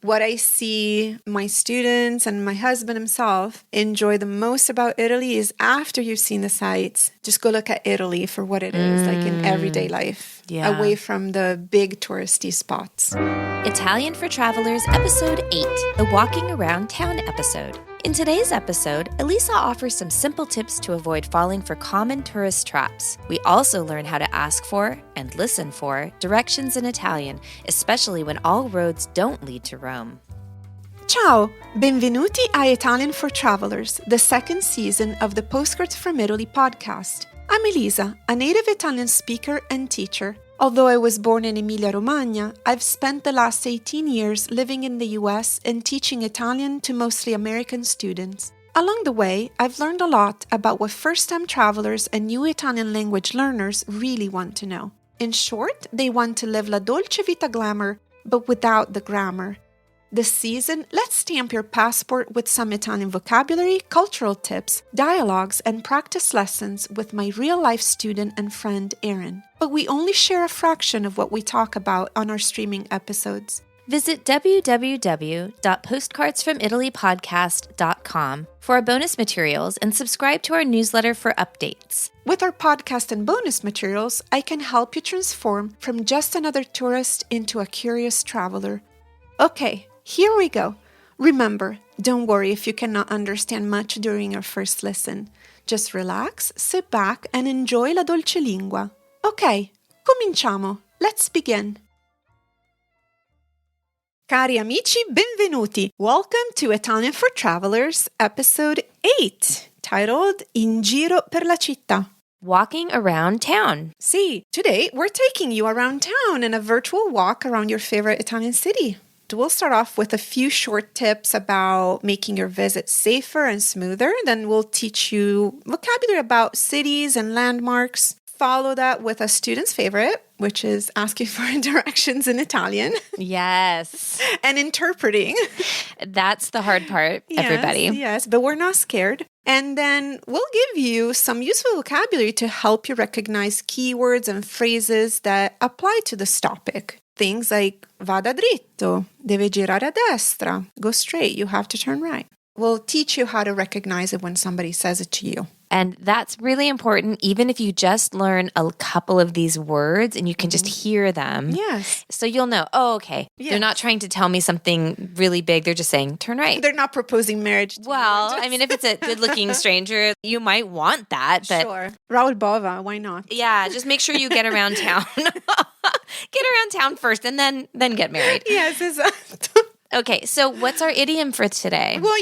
what I see my students and my husband himself enjoy the most about Italy is after you've seen the sights, just go look at Italy for what it is, like in everyday life, away from the big touristy spots. Italian for Travelers, Episode 8, the Walking Around Town episode. In today's episode, Elisa offers some simple tips to avoid falling for common tourist traps. We also learn how to ask for and listen for directions in Italian, especially when all roads don't lead to Rome. Ciao! Benvenuti a Italian for Travelers, the second season of the Postcards from Italy podcast. I'm Elisa, a native Italian speaker and teacher. Although I was born in Emilia-Romagna, I've spent the last 18 years living in the US and teaching Italian to mostly American students. Along the way, I've learned a lot about what first-time travelers and new Italian language learners really want to know. In short, they want to live la Dolce Vita glamour, but without the grammar. This season, let's stamp your passport with some Italian vocabulary, cultural tips, dialogues, and practice lessons with my real-life student and friend, Erin. But we only share a fraction of what we talk about on our streaming episodes. Visit www.postcardsfromitalypodcast.com for our bonus materials and subscribe to our newsletter for updates. With our podcast and bonus materials, I can help you transform from just another tourist into a curious traveler. Okay. Here we go. Remember, don't worry if you cannot understand much during your first listen. Just relax, sit back, and enjoy la dolce lingua. Ok, cominciamo. Let's begin. Cari amici, benvenuti. Welcome to Italian for Travelers, episode 8, titled In Giro per la Città. Walking around town. See, today we're taking you around town in a virtual walk around your favorite Italian city. We'll start off with a few short tips about making your visit safer and smoother. Then we'll teach you vocabulary about cities and landmarks. Follow that with a student's favorite, which is asking for directions in Italian. Yes. And interpreting. That's the hard part, everybody. Yes, but we're not scared. And then we'll give you some useful vocabulary to help you recognize keywords and phrases that apply to this topic. Things like vada dritto, deve girare a destra, go straight, you have to turn right. We'll teach you how to recognize it when somebody says it to you. And that's really important, even if you just learn a couple of these words and you can just hear them. Yes. So you'll know, oh, okay. Yes. They're not trying to tell me something really big. They're just saying, turn right. They're not proposing marriage. Well, I mean, if it's a good-looking stranger, you might want that. But sure. Raoul Bova, why not? Yeah, just make sure you get around town. Get around town first and then get married. Yes, Okay, so what's our idiom for today? Well,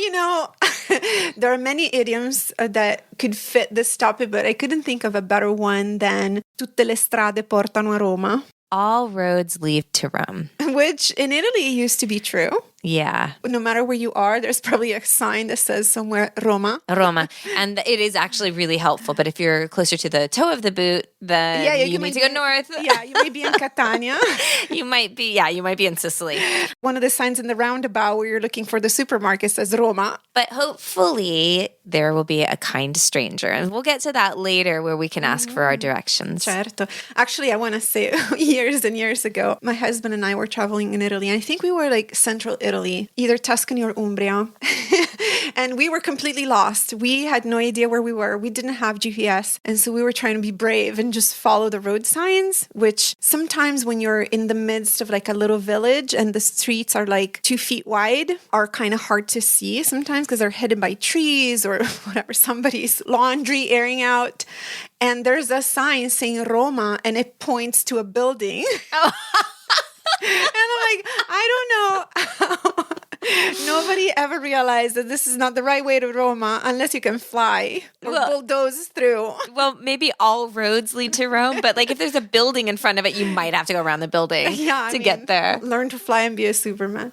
there are many idioms that could fit this topic, but I couldn't think of a better one than tutte le strade portano a Roma. All roads lead to Rome. Which in Italy used to be true. Yeah. No matter where you are, there's probably a sign that says somewhere Roma. Roma. And it is actually really helpful. But if you're closer to the toe of the boot, then you need to go north. Yeah, you may be in Catania. You might be in Sicily. One of the signs in the roundabout where you're looking for the supermarket says Roma. But hopefully there will be a kind stranger. And we'll get to that later where we can ask for our directions. Certo. Actually, I want to say years and years ago, my husband and I were traveling in Italy. And I think we were like central Italy, either Tuscany or Umbria. And we were completely lost. We had no idea where we were. We didn't have GPS. And so we were trying to be brave and just follow the road signs, which sometimes when you're in the midst of like a little village and the streets are like 2 feet wide are kind of hard to see sometimes because they're hidden by trees or whatever, somebody's laundry airing out. And there's a sign saying Roma and it points to a building. Oh. And I'm like, I don't know how. Nobody ever realized that this is not the right way to Roma unless you can fly or bulldoze through. Well, maybe all roads lead to Rome, but like if there's a building in front of it, you might have to go around the building get there. Learn to fly and be a Superman.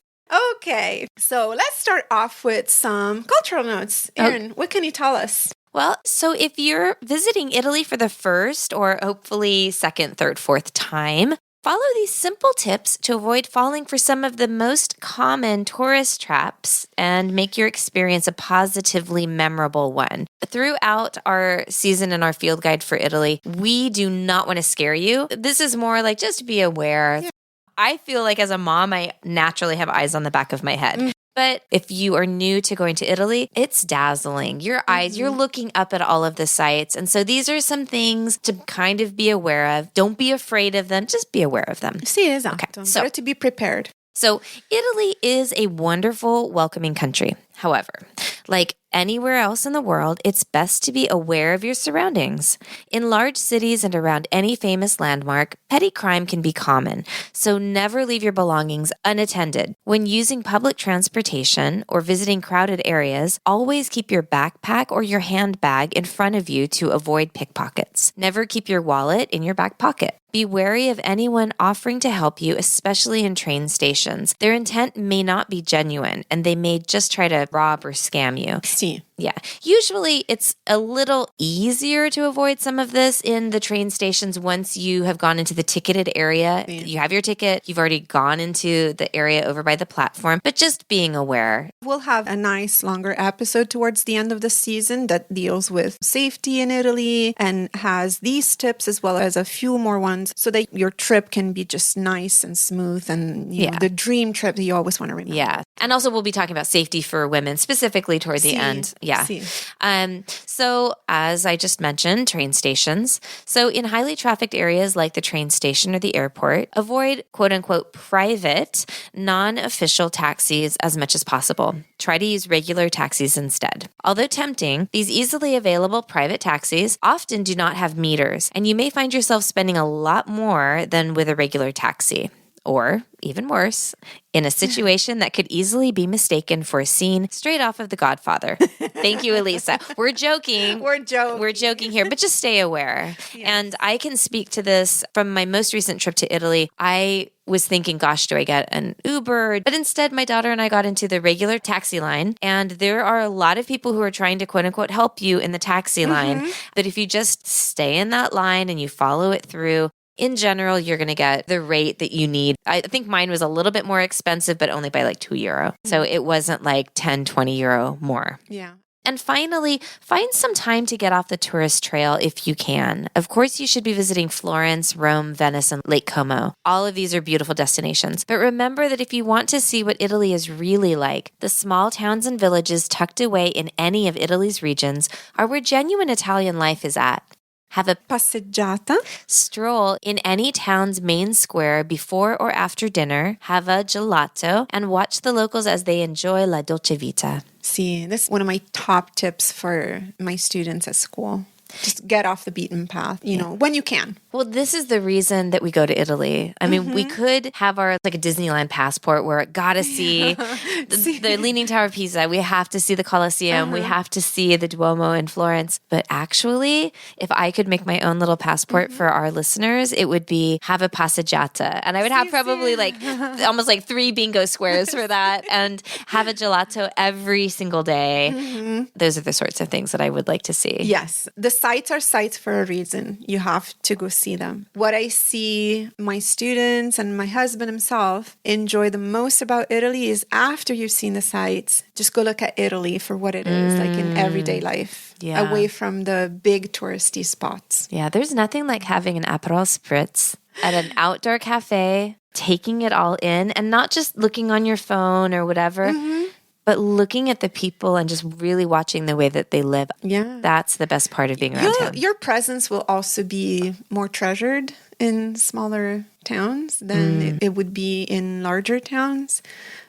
Okay, so let's start off with some cultural notes. Erin, what can you tell us? Well, so if you're visiting Italy for the first or hopefully second, third, fourth time, follow these simple tips to avoid falling for some of the most common tourist traps and make your experience a positively memorable one. Throughout our season and our field guide for Italy, we do not want to scare you. This is more like just be aware. Yeah. I feel like as a mom, I naturally have eyes on the back of my head. But if you are new to going to Italy, it's dazzling. Your eyes, you're looking up at all of the sites. And so these are some things to kind of be aware of. Don't be afraid of them. Just be aware of them. Sì, esatto. Okay, so Better to be prepared. So Italy is a wonderful, welcoming country. However, like anywhere else in the world, it's best to be aware of your surroundings. In large cities and around any famous landmark, petty crime can be common, so never leave your belongings unattended. When using public transportation or visiting crowded areas, always keep your backpack or your handbag in front of you to avoid pickpockets. Never keep your wallet in your back pocket. Be wary of anyone offering to help you, especially in train stations. Their intent may not be genuine, and they may just try to rob or scam you. Sì. Yeah. Usually it's a little easier to avoid some of this in the train stations once you have gone into the ticketed area. Yeah. You have your ticket. You've already gone into the area over by the platform, but just being aware. We'll have a nice longer episode towards the end of the season that deals with safety in Italy and has these tips as well as a few more ones so that your trip can be just nice and smooth and you know, the dream trip that you always want to remember. Yeah. And also we'll be talking about safety for women specifically toward the end. Yeah. So as I just mentioned, train stations. So in highly trafficked areas like the train station or the airport, avoid quote unquote private, non-official taxis as much as possible. Try to use regular taxis instead. Although tempting, these easily available private taxis often do not have meters, and you may find yourself spending a lot more than with a regular taxi. Or, even worse, in a situation that could easily be mistaken for a scene straight off of The Godfather. Thank you, Elisa. We're joking. We're joking here, but just stay aware. Yes. And I can speak to this from my most recent trip to Italy. I was thinking, gosh, do I get an Uber? But instead, my daughter and I got into the regular taxi line. And there are a lot of people who are trying to, quote unquote, help you in the taxi line. But if you just stay in that line and you follow it through, in general, you're going to get the rate that you need. I think mine was a little bit more expensive, but only by like €2. So it wasn't like 10, 20 euro more. Yeah. And finally, find some time to get off the tourist trail if you can. Of course, you should be visiting Florence, Rome, Venice, and Lake Como. All of these are beautiful destinations. But remember that if you want to see what Italy is really like, the small towns and villages tucked away in any of Italy's regions are where genuine Italian life is at. Have a passeggiata. Stroll in any town's main square before or after dinner, have a gelato, and watch the locals as they enjoy la Dolce Vita. See, this is one of my top tips for my students at school. Just get off the beaten path, you know, when you can. Well, this is the reason that we go to Italy. I mean, we could have our like a Disneyland passport where gotta see the Leaning Tower of Pisa. We have to see the Colosseum. We have to see the Duomo in Florence. But actually, if I could make my own little passport for our listeners, it would be have a passeggiata. And I would have probably like almost like 3 bingo squares for that and have a gelato every single day. Those are the sorts of things that I would like to see. Yes. The sites are sites for a reason. You have to go see them. What I see my students and my husband himself enjoy the most about Italy is after you've seen the sites, just go look at Italy for what it is, like in everyday life, away from the big touristy spots. Yeah, there's nothing like having an Aperol Spritz at an outdoor cafe, taking it all in and not just looking on your phone or whatever, but looking at the people and just really watching the way that they live. Yeah. That's the best part of being around town. Your presence will also be more treasured in smaller towns than it would be in larger towns.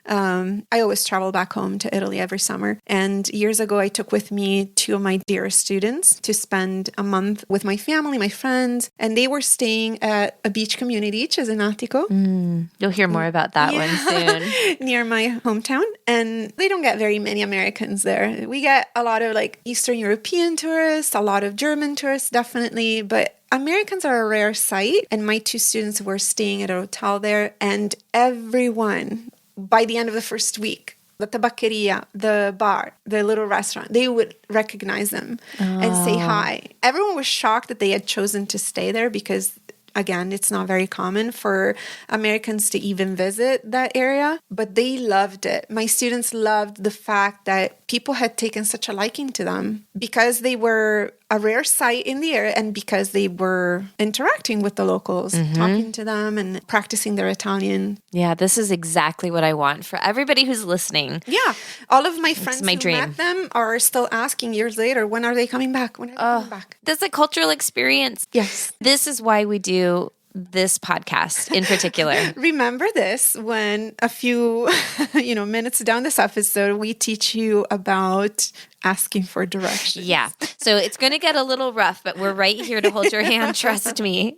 I always travel back home to Italy every summer. And years ago, I took with me 2 of my dearest students to spend a month with my family, my friends. And they were staying at a beach community, Cesenatico. You'll hear more about that one soon. Near my hometown. And they don't get very many Americans there. We get a lot of like Eastern European tourists, a lot of German tourists, definitely. But Americans are a rare sight. And my 2 students were staying at a hotel there. And everyone, by the end of the first week, the tabaccheria, the bar, the little restaurant, they would recognize them and say hi. Everyone was shocked that they had chosen to stay there because, again, it's not very common for Americans to even visit that area, but they loved it. My students loved the fact that people had taken such a liking to them because they were a rare sight in the area, and because they were interacting with the locals, talking to them and practicing their Italian. Yeah, this is exactly what I want for everybody who's listening. Yeah. All of my friends my who dream. met them are still asking years later, when are they coming back? When are they coming back? That's a cultural experience. Yes. This is why we do this podcast in particular. Remember this when a few, minutes down this episode, we teach you about asking for directions. Yeah. So it's going to get a little rough, but we're right here to hold your hand. Trust me.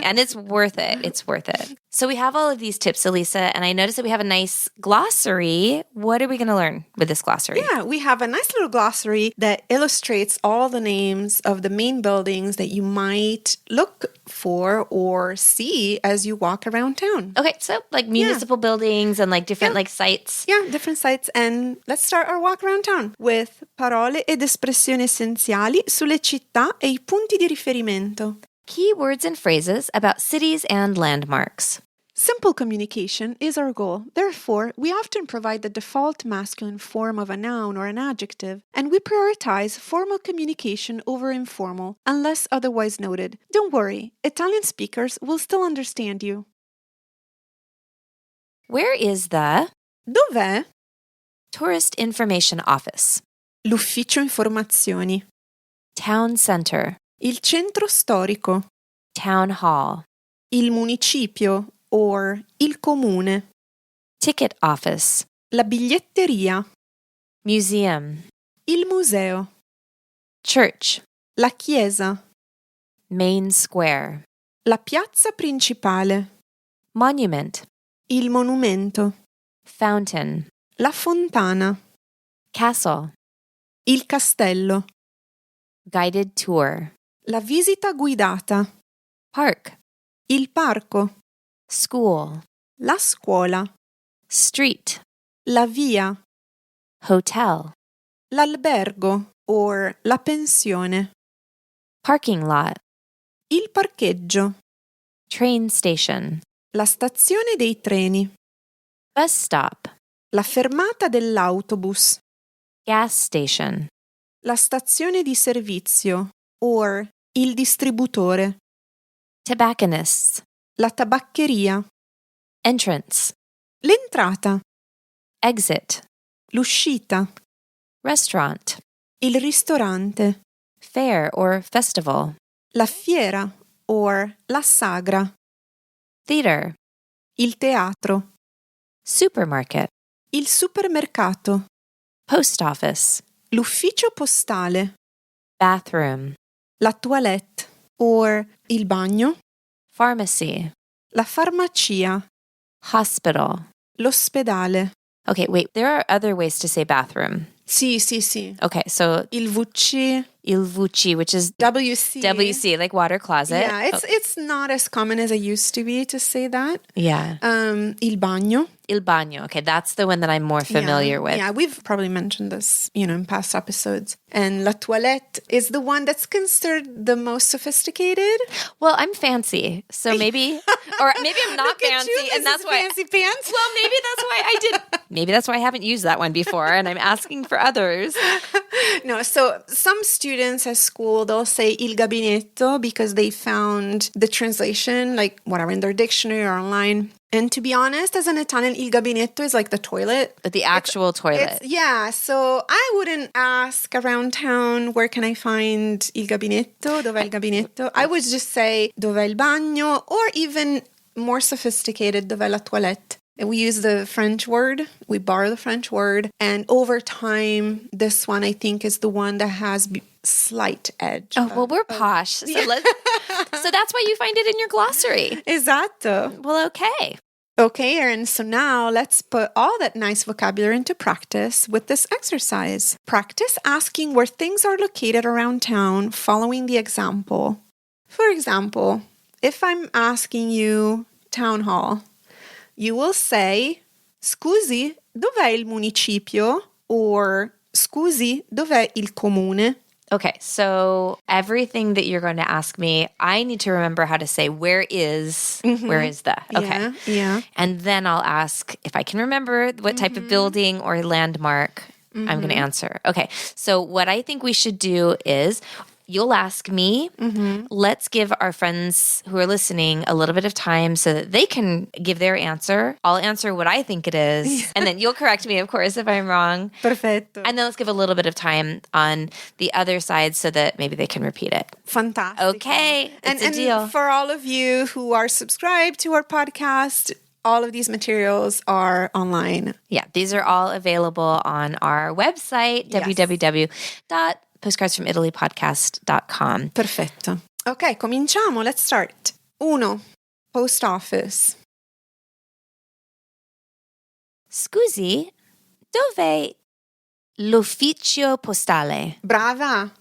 And it's worth it. It's worth it. So we have all of these tips, Elisa, and I noticed that we have a nice glossary. What are we going to learn with this glossary? Yeah, we have a nice little glossary that illustrates all the names of the main buildings that you might look for or see as you walk around town. Okay, so like municipal buildings and like different like sites. Yeah, different sites. And let's start our walk around town with parole ed espressioni essenziali sulle città e I punti di riferimento. Key words and phrases about cities and landmarks. Simple communication is our goal. Therefore, we often provide the default masculine form of a noun or an adjective, and we prioritize formal communication over informal, unless otherwise noted. Don't worry, Italian speakers will still understand you. Where is the Dov'è? Tourist Information Office? L'ufficio informazioni. Town Center. Il centro storico. Town Hall. Il municipio or il comune. Ticket Office. La biglietteria. Museum. Il museo. Church. La chiesa. Main Square. La piazza principale. Monument. Il monumento. Fountain. La fontana. Castle. Il castello. Guided tour. La visita guidata. Park. Il parco. School. La scuola. Street. La via. Hotel. L'albergo or la pensione. Parking lot. Il parcheggio. Train station. La stazione dei treni. Bus stop. La fermata dell'autobus. Gas station. La stazione di servizio or il distributore. Tobacconists. La tabaccheria. Entrance. L'entrata. Exit. L'uscita. Restaurant. Il ristorante. Fair or festival. La fiera or la sagra. Theater. Il teatro. Supermarket. Il supermercato. Post office. L'ufficio postale. Bathroom. La toilette or il bagno. Pharmacy. La farmacia. Hospital. L'ospedale. Okay, wait, there are other ways to say bathroom. Sì, sì, sì. Okay, so Il WC. il WC, which is WC. WC, like water closet. Yeah, it's not as common as it used to be to say that. Yeah. Il bagno. Il bagno. Okay, that's the one that I'm more familiar with. Yeah, we've probably mentioned this, in past episodes. And la toilette is the one that's considered the most sophisticated. Well, I'm fancy, so maybe, or maybe I'm not fancy, and that's why. Fancy pants. Well, maybe that's why I did. Maybe that's why I haven't used that one before, and I'm asking for others. No, so some students at school, they'll say il gabinetto because they found the translation, like whatever, in their dictionary or online. And to be honest, as an Italian, il gabinetto is like the toilet. The actual toilet. Yeah, so I wouldn't ask around town, where can I find il gabinetto? Dov'è il gabinetto? I would just say, dov'è il bagno? Or even more sophisticated, dov'è la toilette? And we use the French word. We borrow the French word. And over time, this one, I think, is the one that has slight edge. Oh, well, we're posh. So, so that's why you find it in your glossary. Esatto. Well, okay. Okay, Erin, so now let's put all that nice vocabulary into practice with this exercise. Practice asking where things are located around town following the example. For example, if I'm asking you town hall, you will say, scusi, dov'è il municipio? Or, scusi, dov'è il comune? Okay, so everything that you're going to ask me, I need to remember how to say where is the. Okay. Yeah. And then I'll ask if I can remember what type of building or landmark I'm going to answer. Okay, so what I think we should do is you'll ask me. Let's give our friends who are listening a little bit of time so that they can give their answer. I'll answer what I think it is. And then you'll correct me, of course, if I'm wrong. Perfetto. And then let's give a little bit of time on the other side so that maybe they can repeat it. Fantastic. Okay. It's a deal. For all of you who are subscribed to our podcast, all of these materials are online. Yeah, these are all available on our website, www.postcardsfromitalypodcast.com. Perfetto. Ok, cominciamo. Let's start. 1. Post office. Scusi, dov'è l'ufficio postale? Brava.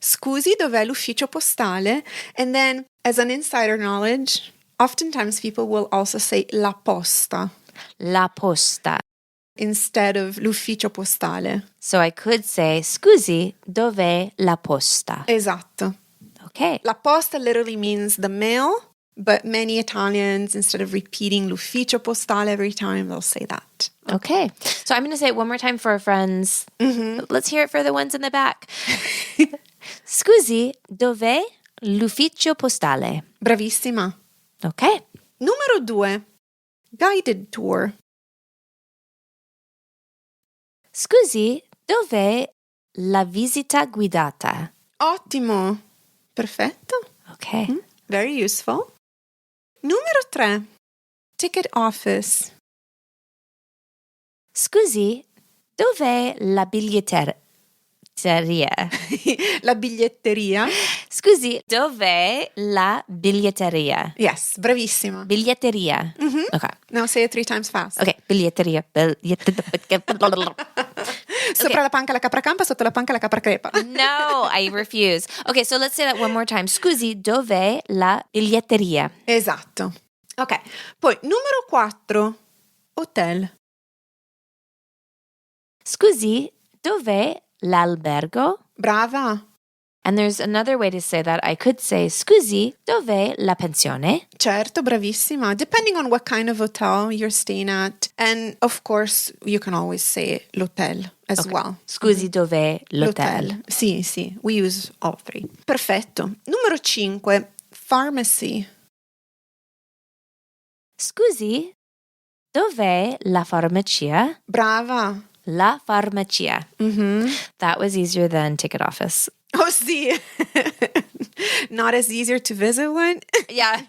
Scusi, dov'è l'ufficio postale? And then, as an insider knowledge, oftentimes people will also say la posta La posta. instead of l'ufficio postale. So I could say, scusi, dov'è la posta? Esatto. Okay. La posta literally means the mail, but many Italians, instead of repeating l'ufficio postale every time, they'll say that. Okay. So I'm going to say it one more time for our friends. Let's hear it for the ones in the back. Scusi, dov'è l'ufficio postale? Bravissima. Okay. Numero 2. Guided tour. Scusi, dov'è la visita guidata? Ottimo. Perfetto. Okay. Very useful. Numero 3. Ticket office. Scusi, dov'è la biglietteria? La biglietteria. Scusi, dov'è la biglietteria? Yes, bravissima. Biglietteria. Okay. Now say it 3 times fast. Okay, biglietteria. Sopra la panca la capra campa, sotto la panca la capra crepa. No, I refuse. Okay, so let's say that one more time. Scusi, dov'è la biglietteria? Esatto. Ok, poi numero 4. Hotel. Scusi, dov'è l'albergo? Brava. And there's another way to say that. I could say, scusi, dov'è la pensione? Certo, bravissima. Depending on what kind of hotel you're staying at. And of course, you can always say l'hotel as well. Scusi, dov'è l'hotel? Sì, sì. We use all 3. Perfetto. Numero 5. Pharmacy. Scusi, dov'è la farmacia? Brava. La farmacia. That was easier than ticket office. Oh, sì. Not as easier to visit one. Yeah,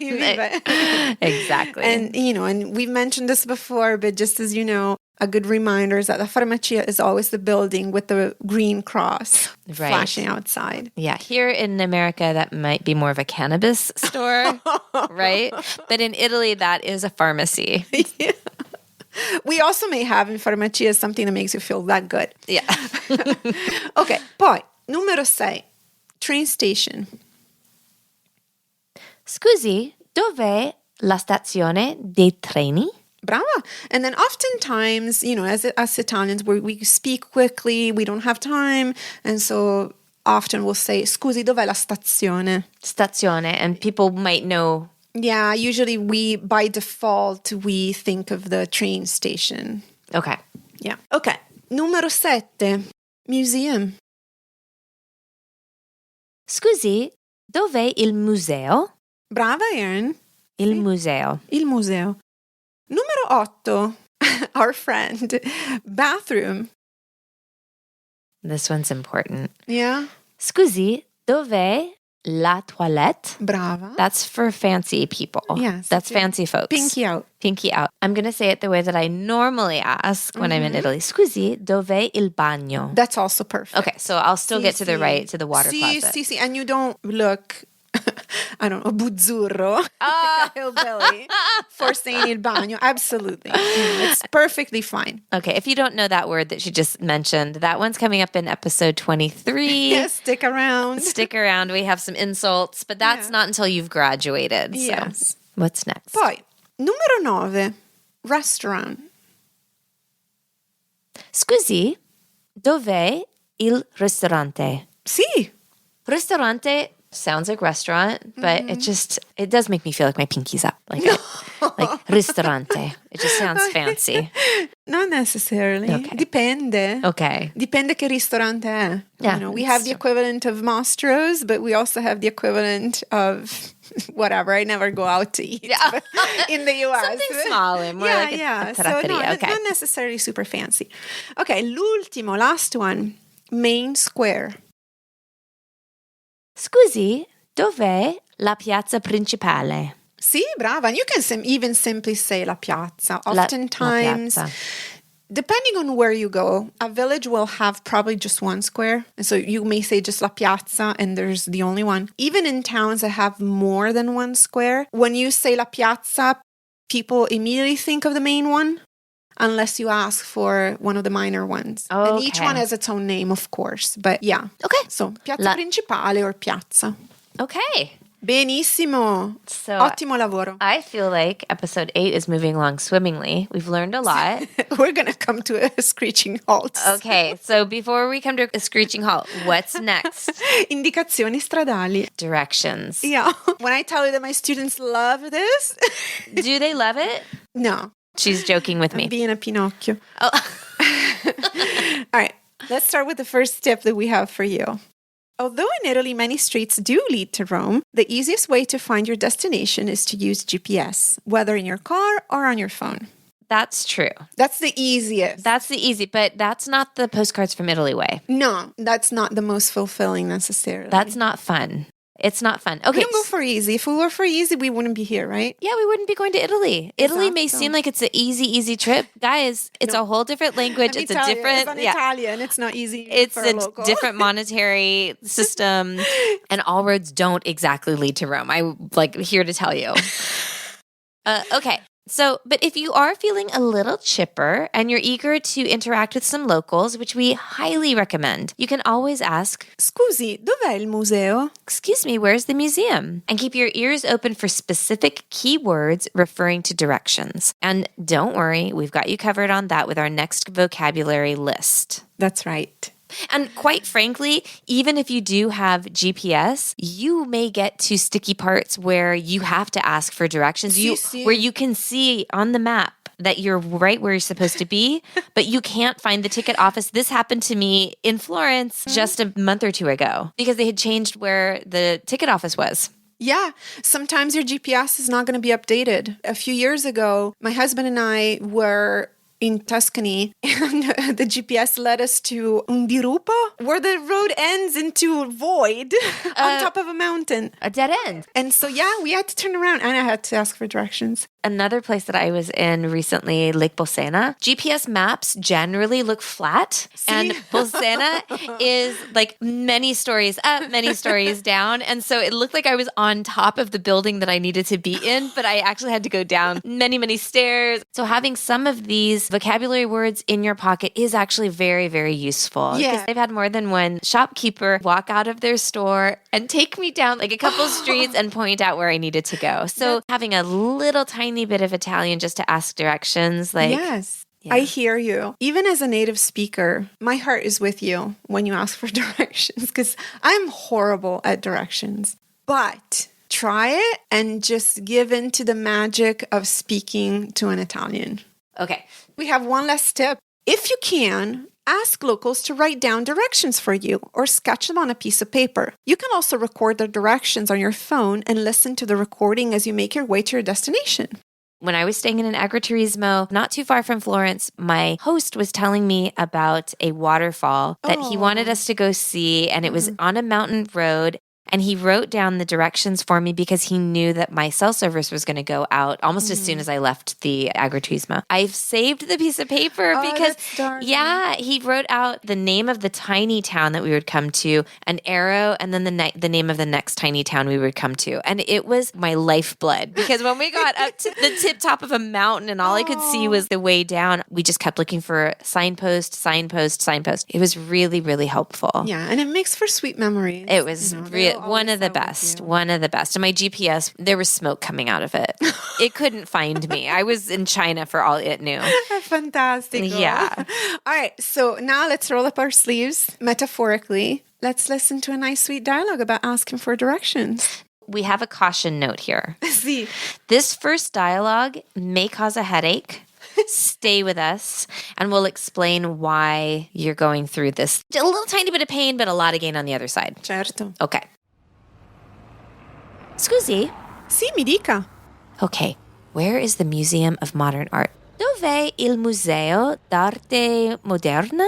exactly. And, and we've mentioned this before, but just as you know, a good reminder is that the farmacia is always the building with the green cross flashing outside. Yeah, here in America, that might be more of a cannabis store, right? But in Italy, that is a pharmacy. Yeah. We also may have in farmacia something that makes you feel that good. Yeah. Ok, poi, numero 6, train station. Scusi, dov'è la stazione dei treni? Brava. And then oftentimes, as Italians, we speak quickly, we don't have time, and so often we'll say, scusi, dov'è la stazione? Stazione, and people might know. Yeah, usually by default, we think of the train station. Okay. Yeah. Okay. Numero 7, museum. Scusi, dov'è il museo? Brava, Erin. Il museo. Il museo. Numero 8, our friend, bathroom. This one's important. Yeah. Scusi, dov'è la toilette? Brava. That's for fancy people. Yes. That's fancy folks. Pinky out. Pinky out. I'm going to say it the way that I normally ask when I'm in Italy. Scusi, dov'è il bagno? That's also perfect. Okay, so I'll still get to the right, to the water closet. Sì. And you don't look, I don't know, buzzurro, like a hillbilly, for saying il bagno. Absolutely. It's perfectly fine. Okay, if you don't know that word that she just mentioned, that one's coming up in episode 23. Yes, stick around. Stick around. We have some insults, but that's not until you've graduated. So Yes. what's next? Poi, numero 9, restaurant. Scusi, dov'è il ristorante? Sì. Ristorante Sounds like restaurant, but it does make me feel like my pinky's up. Like ristorante. It just sounds fancy. Not necessarily. Okay. Dipende. Okay. Dipende che ristorante è. Yeah, We have the equivalent of Mastro's, but we also have the equivalent of whatever. I never go out to eat in the U.S. Something smaller, more like a So trattoria. not necessarily super fancy. Okay, l'ultimo, last one. Main square. Scusi, dov'è la piazza principale? Sì, brava. And you can even simply say la piazza. La Oftentimes, piazza. depending on where you go, a village will have probably just one square. And so you may say just la piazza and there's the only one. Even in towns that have more than one square, when you say la piazza, people immediately think of the main one. Unless you ask for one of the minor ones. Okay. And each one has its own name, of course. But yeah. Okay. So, piazza principale or piazza. Okay. Benissimo. So Ottimo lavoro. I feel like episode 8 is moving along swimmingly. We've learned a lot. We're going to come to a screeching halt. Okay. So before we come to a screeching halt, what's next? Indicazioni stradali. Directions. Yeah. When I tell you that my students love this. Do they love it? No. She's joking with me. Being a Pinocchio. Oh. All right. Let's start with the first tip that we have for you. Although in Italy many streets do lead to Rome, the easiest way to find your destination is to use GPS, whether in your car or on your phone. That's true. That's the easiest. But that's not the postcards from Italy way. No, that's not the most fulfilling necessarily. That's not fun. It's not fun. Okay. We don't go for easy. If we were for easy, we wouldn't be here, right? Yeah, we wouldn't be going to Italy. Italy may Esatto. seem like it's an easy trip. Guys, it's a whole different language. It's a different... It's Italian. It's not easy It's for a local. different monetary system. And all roads don't exactly lead to Rome. I'm here to tell you. Okay. So, but if you are feeling a little chipper and you're eager to interact with some locals, which we highly recommend, you can always ask, Scusi, dov'è il museo? excuse me, where's the museum? And keep your ears open for specific keywords referring to directions. And don't worry, we've got you covered on that with our next vocabulary list. That's right. And quite frankly, even if you do have GPS, you may get to sticky parts where you have to ask for directions, where you can see on the map that you're right where you're supposed to be, but you can't find the ticket office. This happened to me in Florence just a month or two ago because they had changed where the ticket office was. Yeah, sometimes your GPS is not going to be updated. A few years ago, my husband and I were in Tuscany, and the GPS led us to un dirupo, where the road ends into a void on top of a mountain. A dead end. And so, yeah, we had to turn around, and I had to ask for directions. Another place that I was in recently, Lake Bolsena, GPS maps generally look flat. And Bolsena is like many stories up, many stories down. And so it looked like I was on top of the building that I needed to be in, but I actually had to go down many stairs. So having some of these vocabulary words in your pocket is actually very, very useful. Yeah. Because they've had more than one shopkeeper walk out of their store and take me down like a couple streets and point out where I needed to go. So having a little tiny bit of Italian just to ask directions, Yes. Yeah. I hear you. Even as a native speaker, my heart is with you when you ask for directions because I'm horrible at directions. But try it and just give in to the magic of speaking to an Italian. Okay. We have one last tip. If you can, ask locals to write down directions for you or sketch them on a piece of paper. You can also record the directions on your phone and listen to the recording as you make your way to your destination. When I was staying in an agriturismo not too far from Florence, my host was telling me about a waterfall that he wanted us to go see, and it was on a mountain road. And he wrote down the directions for me because he knew that my cell service was going to go out almost as soon as I left the agriturismo. I've saved the piece of paper because, he wrote out the name of the tiny town that we would come to, an arrow, and then the name of the next tiny town we would come to. And it was my lifeblood because when we got up to the top of a mountain and all I could see was the way down, we just kept looking for signpost. It was really, really helpful. Yeah, and it makes for sweet memories. It was one of the best. And my GPS, there was smoke coming out of it. It couldn't find me. I was in China for all it knew. Fantastic. Yeah. All right. So now let's roll up our sleeves, metaphorically. let's listen to a nice sweet dialogue about asking for directions. We have a caution note here. Sì. This first dialogue may cause a headache. Stay with us, and we'll explain why you're going through this. A little tiny bit of pain, but a lot of gain on the other side. Certo. Okay. Scusi. Sì, mi dica. Okay, where is the Museum of Modern Art? Dov'è il Museo d'Arte Moderna?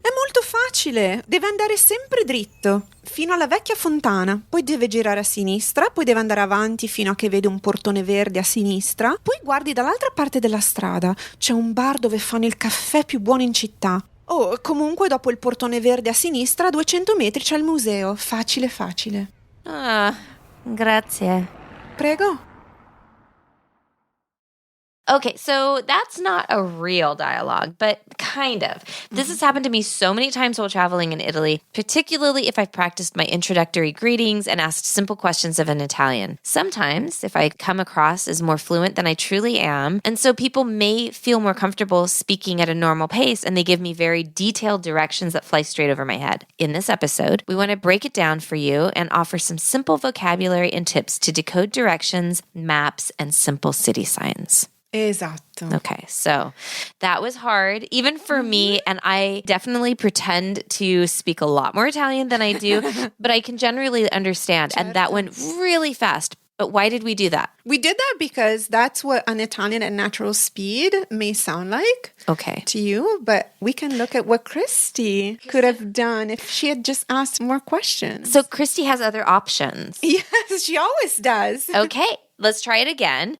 È molto facile, deve andare sempre dritto, fino alla vecchia fontana, poi deve girare a sinistra, poi deve andare avanti fino a che vede un portone verde a sinistra, poi guardi dall'altra parte della strada, c'è un bar dove fanno il caffè più buono in città. Oh, comunque dopo il portone verde a sinistra, a 200 metri c'è il museo, facile facile. Ah, grazie. Prego. Okay, so that's not a real dialogue, but kind of. This has happened to me so many times while traveling in Italy, particularly if I've practiced my introductory greetings and asked simple questions of an Italian. Sometimes, if I come across as more fluent than I truly am, and so people may feel more comfortable speaking at a normal pace and they give me very detailed directions that fly straight over my head. In this episode, we want to break it down for you and offer some simple vocabulary and tips to decode directions, maps, and simple city signs. Esatto. Okay, so that was hard, even for me, and I definitely pretend to speak a lot more Italian than I do, but I can generally understand, and that went really fast. But why did we do that? We did that because that's what an Italian at natural speed may sound like to you, but we can look at what Christy could have done if she had just asked more questions. So Christy has other options. Yes, she always does. Okay, let's try it again.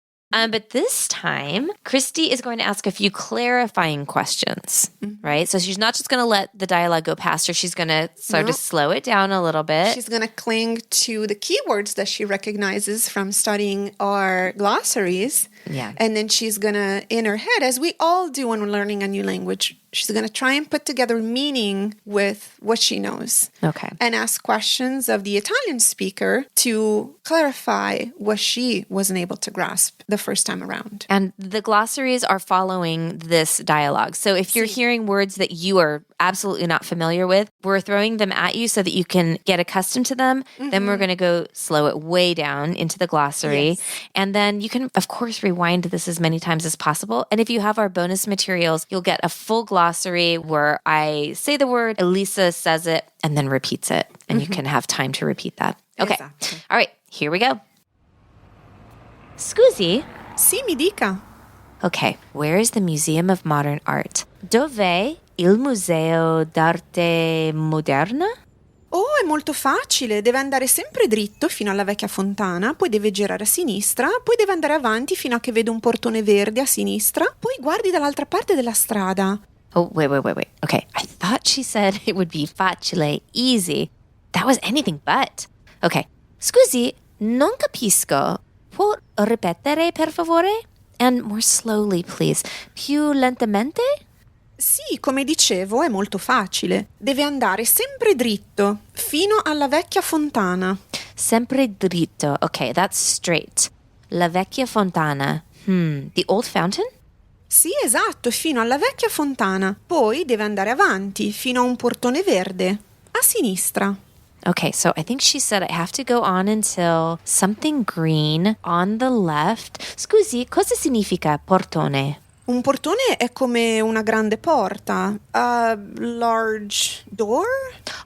But this time, Christy is going to ask a few clarifying questions, right? So she's not just going to let the dialogue go past her. She's going to sort of slow it down a little bit. She's going to cling to the keywords that she recognizes from studying our glossaries. Yeah. And then she's going to, in her head, as we all do when we're learning a new language, she's going to try and put together meaning with what she knows. Okay. And ask questions of the Italian speaker to clarify what she wasn't able to grasp the first time around. And the glossaries are following this dialogue. So if you're hearing words that you are absolutely not familiar with, we're throwing them at you so that you can get accustomed to them. Then we're going to go slow it way down into the glossary. Yes. And then you can, of course, rewind this as many times as possible. And if you have our bonus materials, you'll get a full glossary where I say the word, Elisa says it, and then repeats it. And you can have time to repeat that. Okay. Exactly. All right, here we go. Scusi. Sì, mi dica. Okay, where is the Museum of Modern Art? Dov'è il Museo d'Arte Moderna? Oh, è molto facile. Deve andare sempre dritto fino alla vecchia fontana, poi deve girare a sinistra, poi deve andare avanti fino a che vede un portone verde a sinistra, poi guardi dall'altra parte della strada. Oh, wait. Okay, I thought she said it would be facile, easy. That was anything but. Okay, scusi, non capisco. Può ripetere, per favore? And more slowly, please. Più lentamente? Sì, come dicevo, è molto facile. Deve andare sempre dritto, fino alla vecchia fontana. Sempre dritto. Okay, that's straight. La vecchia fontana. The old fountain? Sì, esatto, fino alla vecchia fontana. Poi deve andare avanti, fino a un portone verde. A sinistra. Okay, so I think she said I have to go on until something green on the left. Scusi, cosa significa portone? Un portone è come una grande porta. A large door?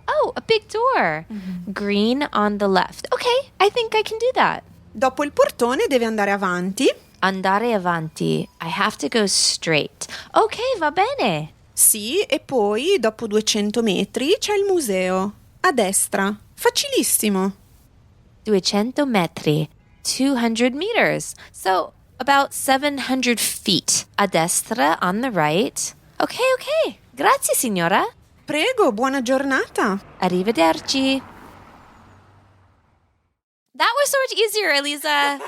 Oh, a big door. Green on the left. Okay, I think I can do that. Dopo il portone deve andare avanti. Andare avanti. I have to go straight. Okay, va bene. Sì, e poi, dopo 200 metri, c'è il museo. A destra. Facilissimo. 200 metri. 200 meters. So, about 700 feet. A destra on the right. Okay. Grazie, signora. Prego, buona giornata. Arrivederci. That was so much easier, Elisa.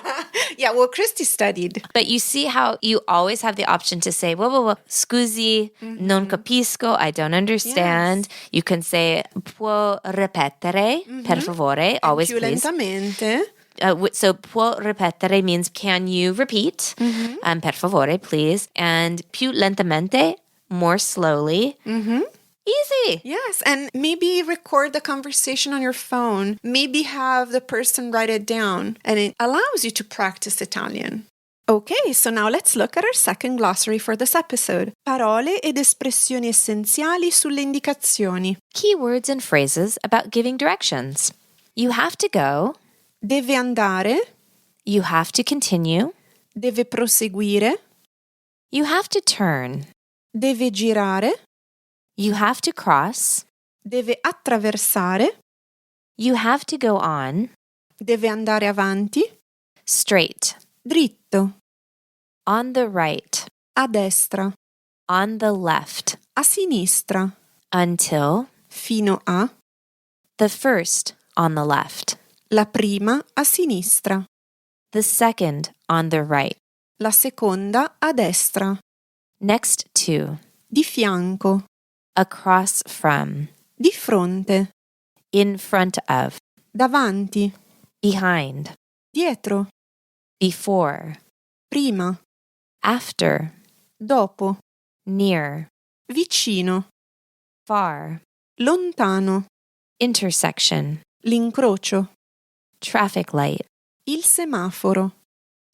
Yeah, well, Christy studied. But you see how you always have the option to say, whoa, scusi, non capisco, I don't understand. Yes. You can say, può ripetere, per favore, always più please. lentamente. So, può ripetere means, can you repeat? Per favore, please. And più lentamente, more slowly. Easy. Yes, and maybe record the conversation on your phone. Maybe have the person write it down, and it allows you to practice Italian. Okay, so now let's look at our second glossary for this episode. Parole ed espressioni essenziali sulle indicazioni. Key words and phrases about giving directions. You have to go. Deve andare. You have to continue. Deve proseguire. You have to turn. Deve girare. You have to cross. Deve attraversare. You have to go on. Deve andare avanti. Straight. Dritto. On the right. A destra. On the left. A sinistra. Until. Fino a. The first on the left. La prima a sinistra. The second on the right. La seconda a destra. Next to. Di fianco. Across from. Di fronte. In front of. Davanti. Behind. Dietro. Before. Prima. After. Dopo. Near. Vicino. Far. Lontano. Intersection. L'incrocio. Traffic light. Il semaforo.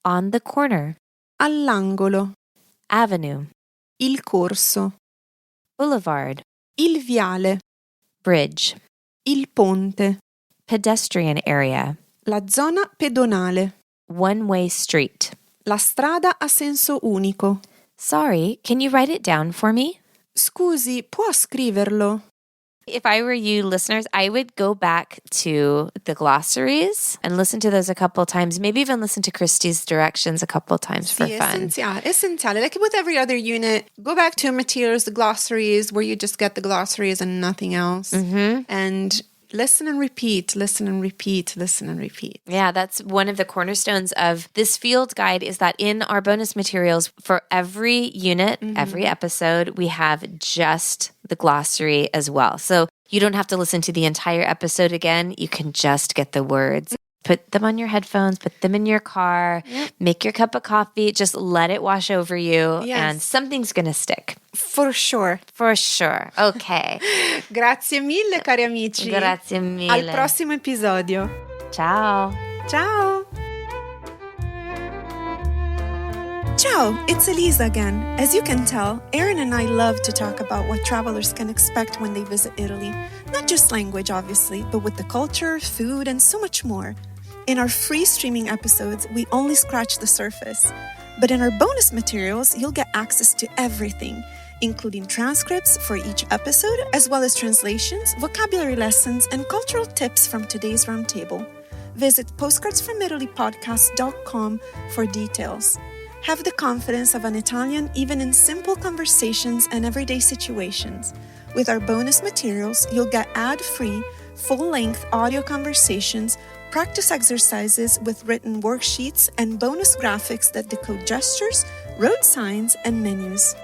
On the corner. All'angolo. Avenue. Il corso. Boulevard. Il viale. Bridge. Il ponte. Pedestrian area. La zona pedonale. One-way street. La strada a senso unico. Sorry, can you write it down for me? Scusi, può scriverlo? If I were you listeners, I would go back to the glossaries and listen to those a couple of times, maybe even listen to Christy's directions a couple of times for fun. Essenziale. Like with every other unit, go back to materials, the glossaries, where you just get the glossaries and nothing else. And listen and repeat, listen and repeat, listen and repeat. Yeah, that's one of the cornerstones of this field guide is that in our bonus materials for every unit, every episode, we have just the glossary as well. So you don't have to listen to the entire episode again. You can just get the words. Put them on your headphones, put them in your car, make your cup of coffee, just let it wash over you, and something's going to stick. For sure. For sure. Okay. Grazie mille, cari amici. Grazie mille. Al prossimo episodio. Ciao. Ciao. Ciao, it's Elisa again. As you can tell, Erin and I love to talk about what travelers can expect when they visit Italy. Not just language, obviously, but with the culture, food, and so much more. In our free streaming episodes, we only scratch the surface. But in our bonus materials, you'll get access to everything, including transcripts for each episode, as well as translations, vocabulary lessons, and cultural tips from today's roundtable. Visit postcardsfromitalypodcast.com for details. Have the confidence of an Italian even in simple conversations and everyday situations. With our bonus materials, you'll get ad-free, full-length audio conversations, practice exercises with written worksheets, and bonus graphics that decode gestures, road signs, and menus.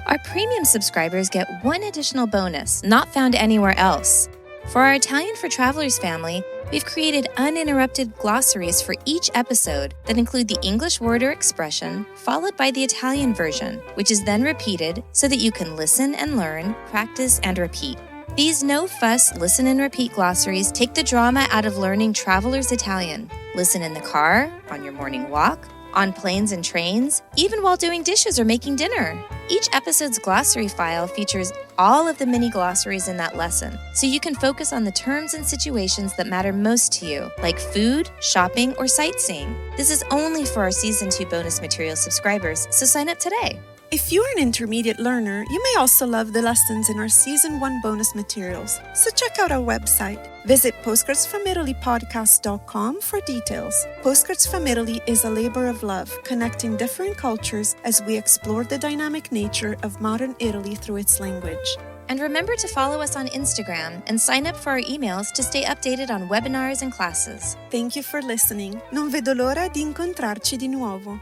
Our premium subscribers get one additional bonus not found anywhere else. For our Italian for Travelers family, we've created uninterrupted glossaries for each episode that include the English word or expression, followed by the Italian version, which is then repeated so that you can listen and learn, practice, and repeat. These no-fuss listen and repeat glossaries take the drama out of learning travelers' Italian. Listen in the car, on your morning walk, on planes and trains, even while doing dishes or making dinner. Each episode's glossary file features all of the mini glossaries in that lesson, so you can focus on the terms and situations that matter most to you, like food, shopping, or sightseeing. This is only for our Season 2 bonus material subscribers, so sign up today. If you're an intermediate learner, you may also love the lessons in our Season 1 bonus materials, so check out our website. Visit postcardsfromitalypodcast.com for details. Postcards from Italy is a labor of love, connecting different cultures as we explore the dynamic nature of modern Italy through its language. And remember to follow us on Instagram and sign up for our emails to stay updated on webinars and classes. Thank you for listening. Non vedo l'ora di incontrarci di nuovo.